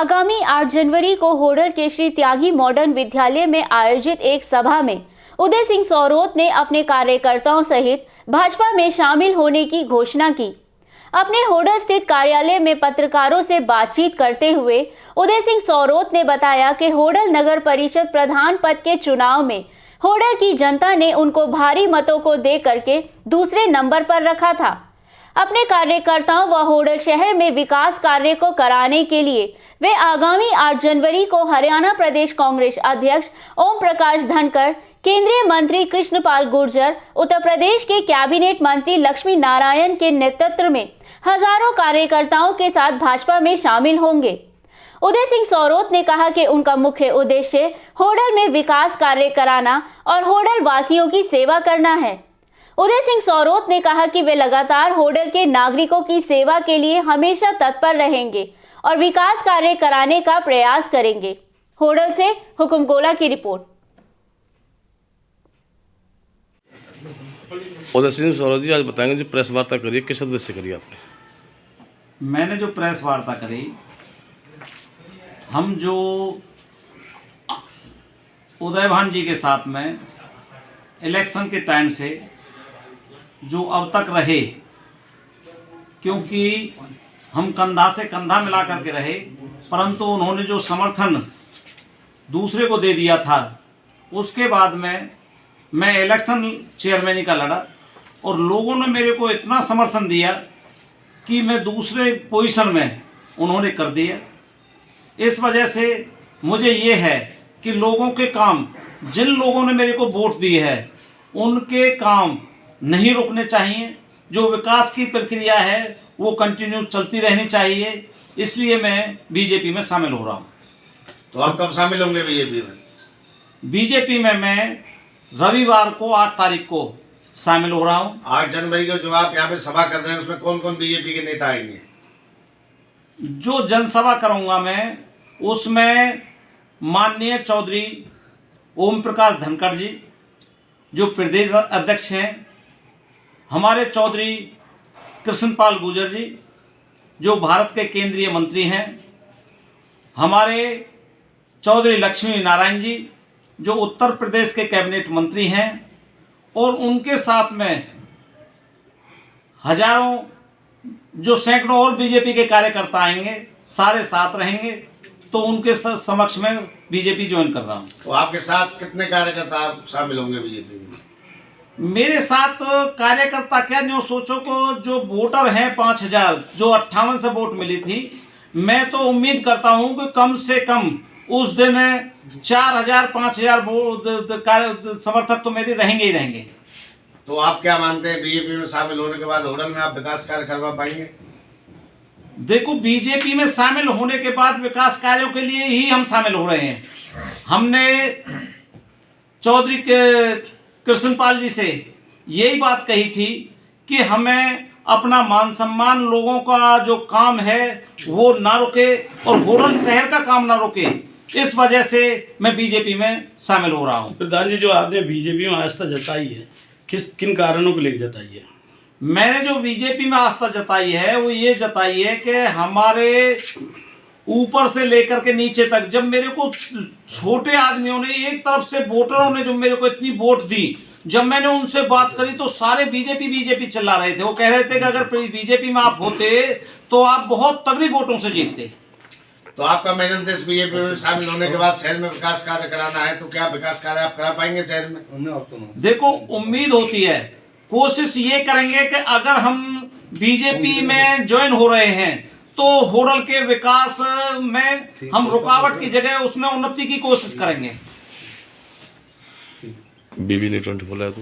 आगामी 8 जनवरी को होडल के श्री त्यागी मॉडर्न विद्यालय में आयोजित एक सभा में उदय सिंह सोरोत ने अपने कार्यकर्ताओं सहित भाजपा में शामिल होने की घोषणा की। अपने होडल स्थित कार्यालय में पत्रकारों से बातचीत करते हुए उदय सिंह सोरोत ने बताया कि होडल नगर परिषद प्रधान पद के चुनाव में होडल की जनता ने उनको भारी मतों को दे करके दूसरे नंबर पर रखा था। अपने कार्यकर्ताओं व होडल शहर में विकास कार्य को कराने के लिए वे आगामी 8 जनवरी को हरियाणा प्रदेश कांग्रेस अध्यक्ष ओम प्रकाश धनखड़, केंद्रीय मंत्री कृष्णपाल गुर्जर, उत्तर प्रदेश के कैबिनेट मंत्री लक्ष्मी नारायण के नेतृत्व में हजारों कार्यकर्ताओं के साथ भाजपा में शामिल होंगे। उदय सिंह सोरोत ने कहा कि उनका मुख्य उद्देश्य होडल में विकास कार्य कराना और होडल वासियों की सेवा करना है। उदय सिंह सोरोत ने कहा कि वे लगातार होडल के नागरिकों की सेवा के लिए हमेशा तत्पर रहेंगे और विकास कार्य कराने का प्रयास करेंगे। होडल से हुकुम गोला की रिपोर्ट। उदय सिंह सोरोत जी आज बताएंगे जी, प्रेस वार्ता करिए, किस उद्देश्य से करिए आपने? मैंने जो प्रेस वार्ता करी, हम जो उदय भान जी के साथ में इलेक्शन के टाइम से जो अब तक रहे, क्योंकि हम कंधा से कंधा मिला करके रहे, परंतु उन्होंने जो समर्थन दूसरे को दे दिया था, उसके बाद में मैं इलेक्शन चेयरमैनी का लड़ा और लोगों ने मेरे को इतना समर्थन दिया कि मैं दूसरे पोजीशन में उन्होंने कर दिया। इस वजह से मुझे ये है कि लोगों के काम, जिन लोगों ने मेरे को वोट दी है, उनके काम नहीं रुकने चाहिए। जो विकास की प्रक्रिया है वो कंटिन्यू चलती रहनी चाहिए। इसलिए मैं बीजेपी में शामिल हो रहा हूँ। तो आप कब शामिल होंगे बीजेपी में? बीजेपी में मैं रविवार को 8 तारीख को शामिल हो रहा हूँ। 8 जनवरी को जो आप यहाँ पे सभा कर रहे हैं, उसमें कौन कौन बीजेपी के नेता आएंगे? जो जनसभा करूँगा मैं, उसमें माननीय चौधरी ओम प्रकाश धनखड़ जी जो प्रदेश अध्यक्ष हैं, हमारे चौधरी कृष्णपाल गुर्जर जी जो भारत के केंद्रीय मंत्री हैं, हमारे चौधरी लक्ष्मी नारायण जी जो उत्तर प्रदेश के कैबिनेट मंत्री हैं, और उनके साथ में हजारों जो सैकड़ों और बीजेपी के कार्यकर्ता आएंगे, सारे साथ रहेंगे। तो उनके समक्ष में बीजेपी ज्वाइन कर रहा हूँ। तो आपके साथ कितने कार्यकर्ता आप शामिल होंगे बीजेपी में? मेरे साथ कार्यकर्ता क्या नहीं, सोचो को जो वोटर हैं 5000 जो 58 से वोट मिली थी, मैं तो उम्मीद करता हूं कि कम से कम उस दिन 4000 5000 समर्थक तो मेरे रहेंगे ही रहेंगे। तो आप क्या मानते हैं, बीजेपी में शामिल होने के बाद होडल में आप विकास कार्य करवा पाएंगे? देखो, बीजेपी में शामिल होने के बाद विकास कार्यों के लिए ही हम शामिल हो रहे हैं। हमने चौधरी कृष्णपाल जी से यही बात कही थी कि हमें अपना मान सम्मान, लोगों का जो काम है वो ना रुके और होडल शहर का काम ना रुके। इस वजह से मैं बीजेपी में शामिल हो रहा हूँ। प्रधान जी, जो आपने बीजेपी में आस्था जताई है, किन कारणों को लेकर जताई है? मैंने जो बीजेपी में आस्था जताई है वो ये जताई है कि हमारे ऊपर से लेकर के नीचे तक, जब मेरे को छोटे आदमियों ने, एक तरफ से वोटरों ने जो मेरे को इतनी वोट दी, जब मैंने उनसे बात करी तो सारे बीजेपी चिल्ला रहे थे। वो कह रहे थे कि अगर बीजेपी में आप होते तो आप बहुत तगड़ी वोटों से जीतते। तो आपका मेन उद्देश्य बीजेपी में शामिल होने के बाद शहर में विकास कार्य कराना है, तो क्या विकास कार्य आप करा पाएंगे शहर में? देखो, उम्मीद होती है, कोशिश ये करेंगे कि अगर हम बीजेपी में ज्वाइन हो रहे हैं तो होडल के विकास में हम रुकावट की जगह उसमें उन्नति की कोशिश करेंगे। बीबी ने 24 बोला है तो